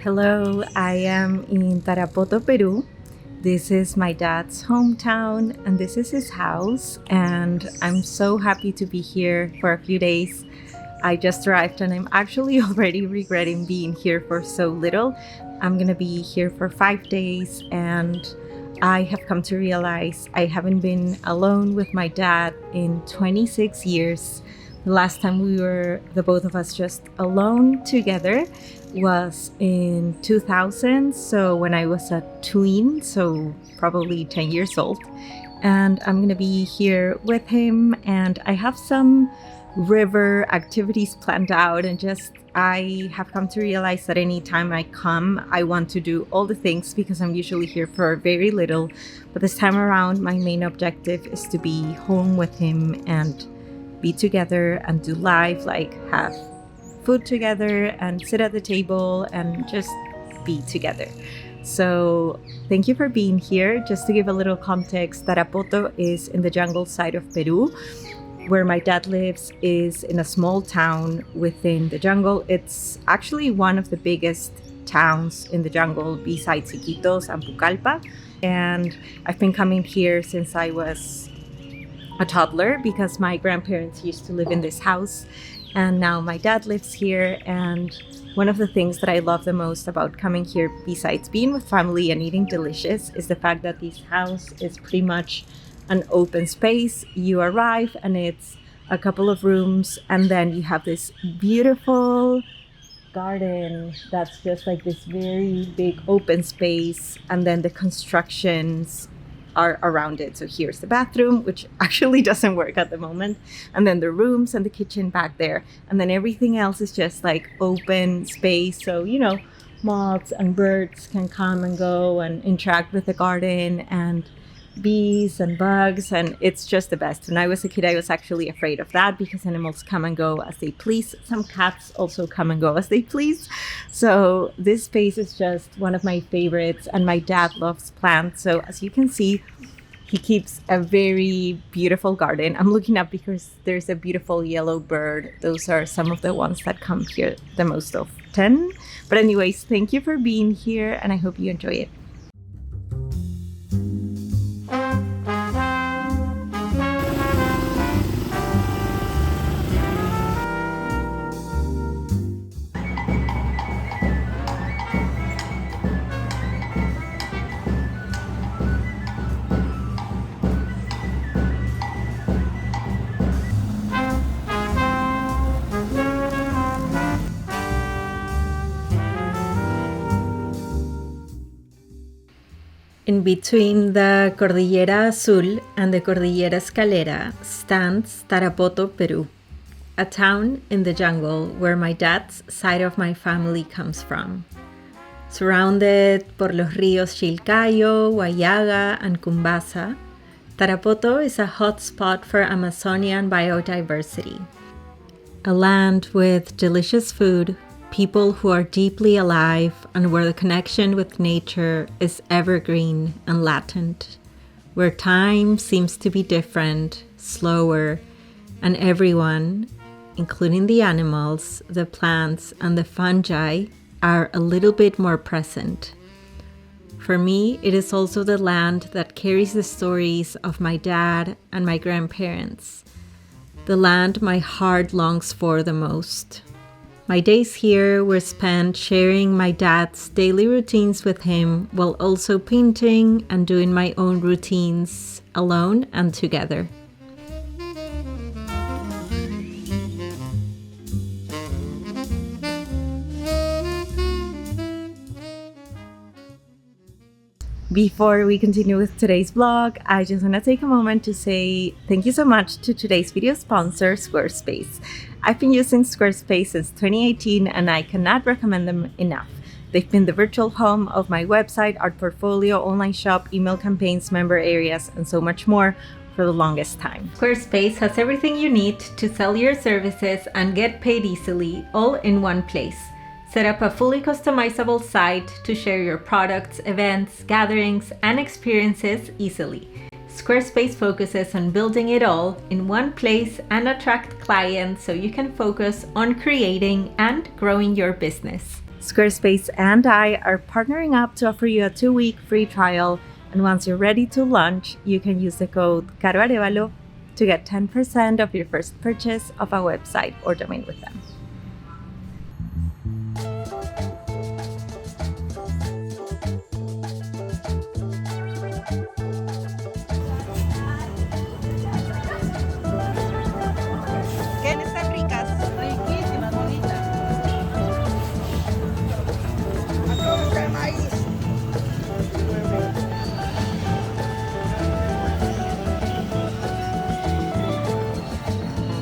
Hello, I am in Tarapoto, Peru. This is my dad's hometown and this is his house, and I'm so happy to be here for a few days. I just arrived and I'm actually already regretting being here for so little. I'm gonna be here for 5 days, and I have come to realize I haven't been alone with my dad in 26 years. The last time we were, the both of us, just alone together was in 2000, so when I was a tween, so probably 10 years old. And I'm gonna be here with him, and I have some river activities planned out, and I have come to realize that anytime I come, I want to do all the things because I'm usually here for very little. But this time around, my main objective is to be home with him and be together and do life, like have food together and sit at the table and just be together. So thank you for being here. Just to give a little context, Tarapoto is in the jungle side of Peru. Where my dad lives is in a small town within the jungle. It's actually one of the biggest towns in the jungle besides Iquitos and Pucallpa. And I've been coming here since I was a toddler because my grandparents used to live in this house, and now my dad lives here. And one of the things that I love the most about coming here, besides being with family and eating delicious, is the fact that this house is pretty much an open space. You arrive and it's a couple of rooms, and then you have this beautiful garden that's just like this very big open space, and then the constructions are around it. So here's the bathroom, which actually doesn't work at the moment, and then the rooms and the kitchen back there, and then everything else is just like open space, so moths and birds can come and go and interact with the garden, and bees and bugs, and it's just the best. When I was a kid, I was actually afraid of that because animals come and go as they please. Some cats also come and go as they please. So this space is just one of my favorites, and my dad loves plants. So as you can see, he keeps a very beautiful garden. I'm looking up because there's a beautiful yellow bird. Those are some of the ones that come here the most often. But anyways, thank you for being here, and I hope you enjoy it. In between the Cordillera Azul and the Cordillera Escalera stands Tarapoto, Peru, a town in the jungle where my dad's side of my family comes from. Surrounded por los ríos Chilcayo, Huallaga, and Cumbasa, Tarapoto is a hot spot for Amazonian biodiversity. A land with delicious food, people who are deeply alive, and where the connection with nature is evergreen and latent, where time seems to be different, slower, and everyone, including the animals, the plants, and the fungi, are a little bit more present. For me, it is also the land that carries the stories of my dad and my grandparents, the land my heart longs for the most. My days here were spent sharing my dad's daily routines with him, while also painting and doing my own routines alone and together. Before we continue with today's vlog, I just want to take a moment to say thank you so much to today's video sponsor, Squarespace. I've been using Squarespace since 2018, and I cannot recommend them enough. They've been the virtual home of my website, art portfolio, online shop, email campaigns, member areas, and so much more for the longest time. Squarespace has everything you need to sell your services and get paid easily, all in one place. Set up a fully customizable site to share your products, events, gatherings, and experiences easily. Squarespace focuses on building it all in one place and attract clients so you can focus on creating and growing your business. Squarespace and I are partnering up to offer you a 2-week free trial, and once you're ready to launch, you can use the code Caro Arevalo to get 10% of your first purchase of a website or domain with them. Están ricas. Riquísimas, bonitas. Aprovechar maíz.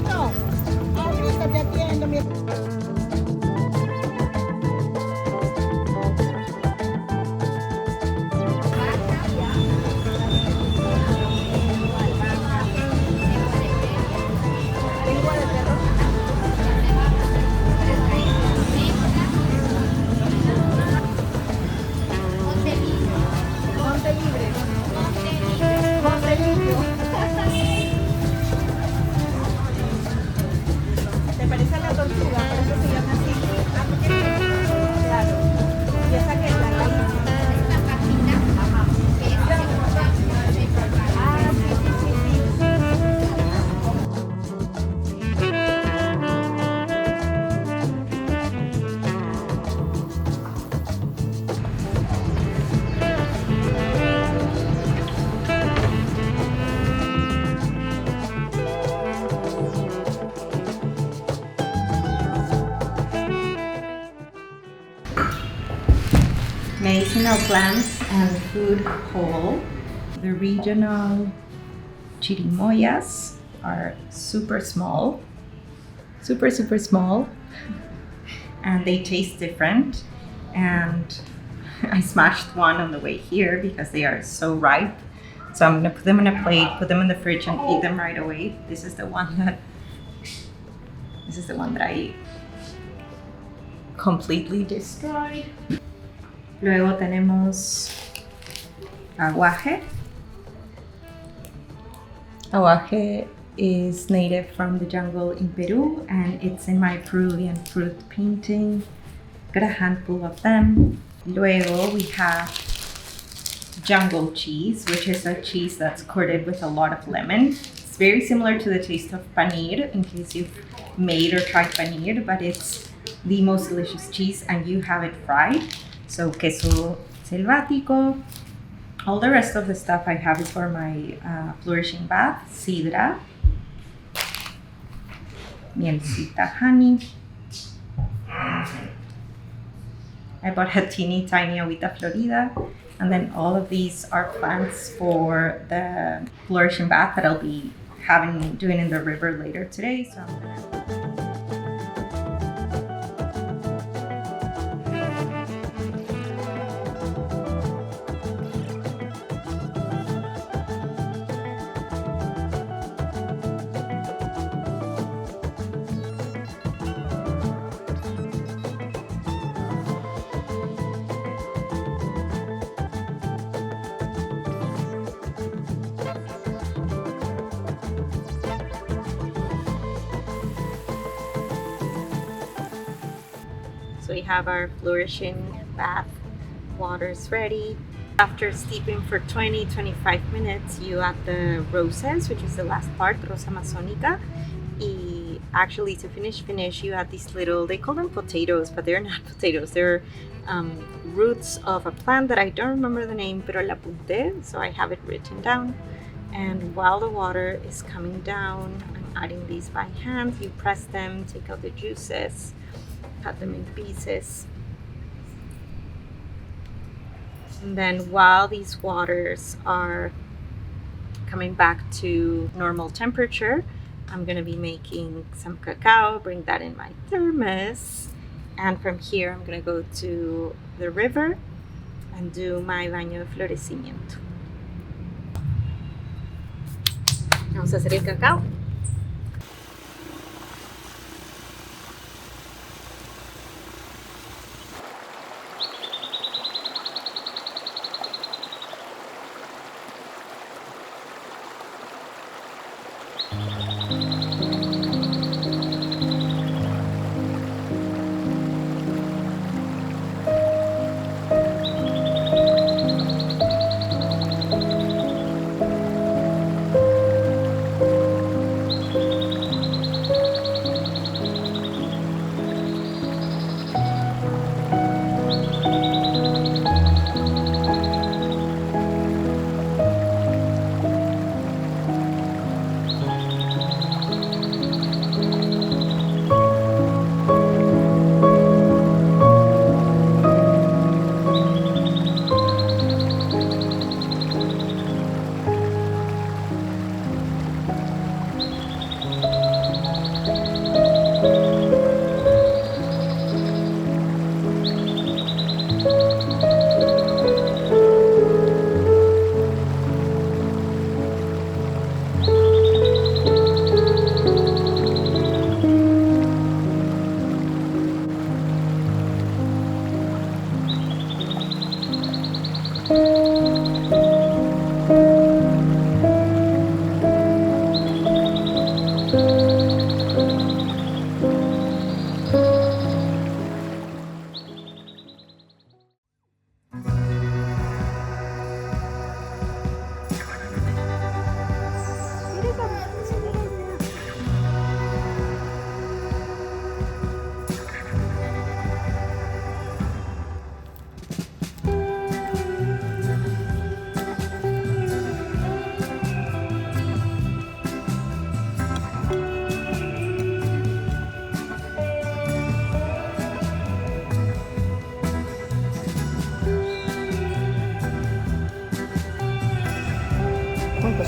No, ahorita te atiendo, mi. ¿Te parece la tortuga? Por eso se llama así. Ah, porque claro. Y esa que es la raíz. Esta cajita. Ajá. Ah, sí, sí, sí, Medicinal plants and food whole. The regional chirimoyas are super small, super small, and they taste different. And I smashed one on the way here because they are so ripe. So I'm gonna put them in a plate, put them in the fridge, and eat them right away. This is the one that I completely destroyed. Luego tenemos aguaje. Aguaje is native from the jungle in Peru, and it's in my Peruvian fruit painting. Got a handful of them. Luego we have jungle cheese, which is a cheese that's coated with a lot of lemon. It's very similar to the taste of paneer, in case you've made or tried paneer, but it's the most delicious cheese, and you have it fried. So queso selvático. All the rest of the stuff I have is for my flourishing bath. Sidra, mielcita honey. I bought a teeny tiny agüita florida. And then all of these are plants for the flourishing bath that I'll be doing in the river later today. So I'm gonna... So we have our flourishing bath waters ready. After steeping for 20-25 minutes, you add the roses, which is the last part, Rosa Amazonica. Y actually, to finish, you add these little, they call them potatoes, but they're not potatoes. They're roots of a plant that I don't remember the name, pero la apunté, so I have it written down. And while the water is coming down, I'm adding these by hand. You press them, take out the juices, cut them in pieces. And then while these waters are coming back to normal temperature, I'm going to be making some cacao, bring that in my thermos. And from here, I'm going to go to the river and do my baño de florecimiento. Vamos a hacer el cacao.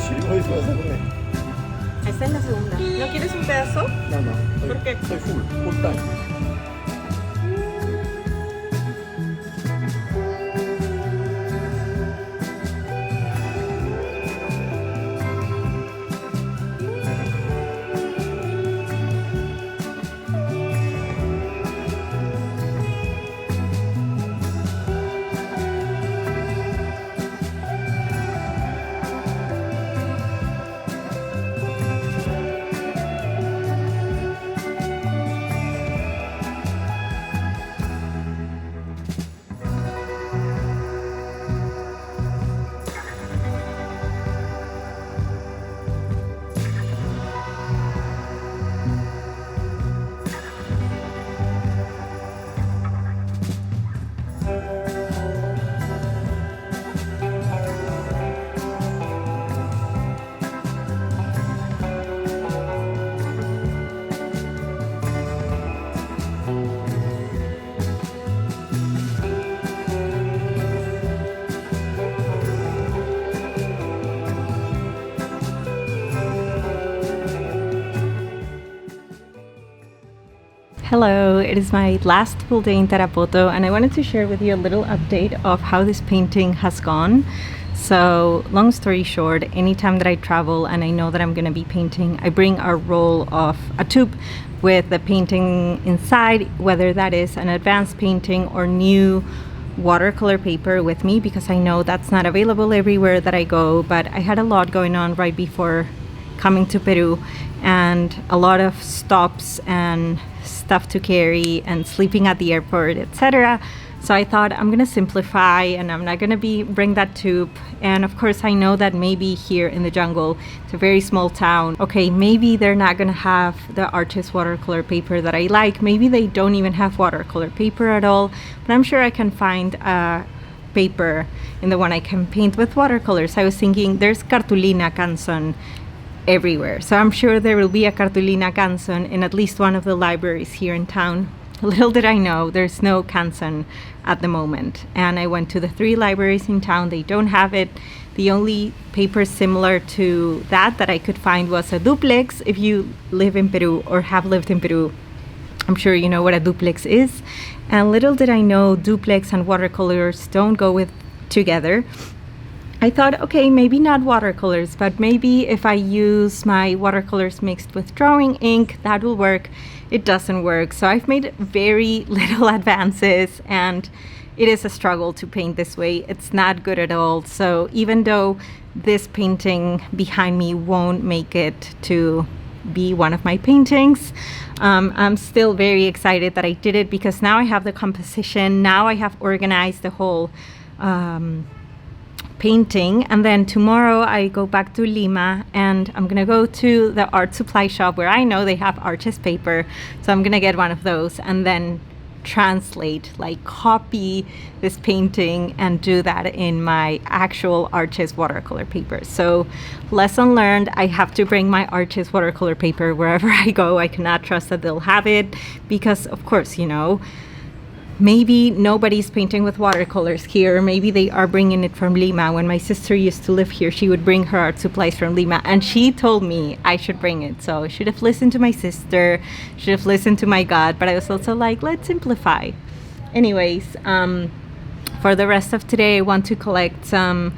Sí, voy a disfrazar con esto. Esta es la segunda. ¿No quieres un pedazo? No, no. ¿Por qué? Estoy full time. Hello, it is my last full day in Tarapoto, and I wanted to share with you a little update of how this painting has gone. So, long story short, anytime that I travel and I know that I'm going to be painting, I bring a roll of a tube with the painting inside, whether that is an advanced painting or new watercolor paper with me, because I know that's not available everywhere that I go. But I had a lot going on right before coming to Peru, and a lot of stops and stuff to carry and sleeping at the airport, etc. So I thought I'm gonna simplify and I'm not gonna bring that tube. And of course I know that maybe here in the jungle, it's a very small town, okay, maybe they're not gonna have the artist watercolor paper that I like. Maybe they don't even have watercolor paper at all, but I'm sure I can find a paper in the one I can paint with watercolors. I was thinking there's cartulina canson everywhere, so I'm sure there will be a cartulina canson in at least one of the libraries here in town. Little did I know, there's no canson at the moment, and I went to the 3 libraries in town. They don't have it. The only paper similar to that I could find was a duplex. If you live in Peru or have lived in Peru, I'm sure you know what a duplex is. And little did I know, duplex and watercolors don't go together. I thought, okay, maybe not watercolors, but maybe if I use my watercolors mixed with drawing ink, that will work. It doesn't work. So I've made very little advances, and it is a struggle to paint this way. It's not good at all. So even though this painting behind me won't make it to be one of my paintings, I'm still very excited that I did it, because now I have the composition. Now I have organized the whole painting, and then tomorrow I go back to Lima and I'm gonna go to the art supply shop where I know they have artist paper, so I'm gonna get one of those and then translate, like copy this painting and do that in my actual artist watercolor paper. So lesson learned, I have to bring my artist watercolor paper wherever I go. I cannot trust that they'll have it, because of course, you know, maybe nobody's painting with watercolors here. Maybe they are bringing it from Lima. When my sister used to live here, she would bring her art supplies from Lima, and she told me I should bring it. So I should have listened to my sister, should have listened to my gut, but I was also like, let's simplify. Anyways, for the rest of today, I want to collect some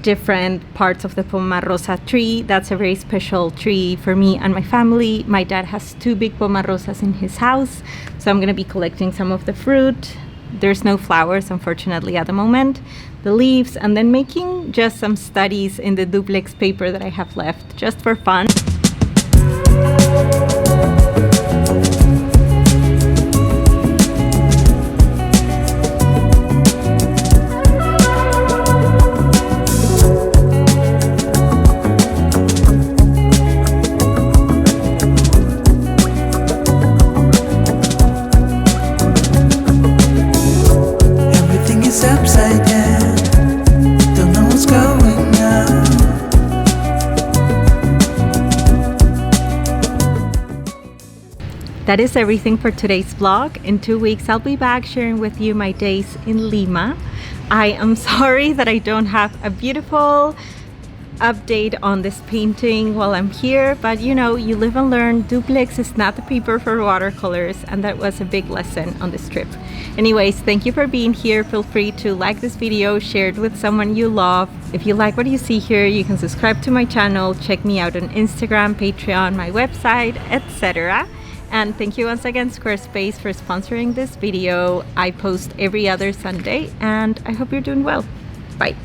different parts of the pomarosa tree. That's a very special tree for me and my family. My dad has 2 big pomarosas in his house, so I'm going to be collecting some of the fruit. There's no flowers, unfortunately, at the moment. The leaves, and then making just some studies in the duplex paper that I have left, just for fun. That is everything for today's vlog. In 2 weeks, I'll be back sharing with you my days in Lima. I am sorry that I don't have a beautiful update on this painting while I'm here, but you know, you live and learn. Duplex is not the paper for watercolors, and that was a big lesson on this trip. Anyways, thank you for being here. Feel free to like this video, share it with someone you love. If you like what you see here, you can subscribe to my channel, check me out on Instagram, Patreon, my website, etc. And thank you once again, Squarespace, for sponsoring this video. I post every other Sunday, and I hope you're doing well. Bye.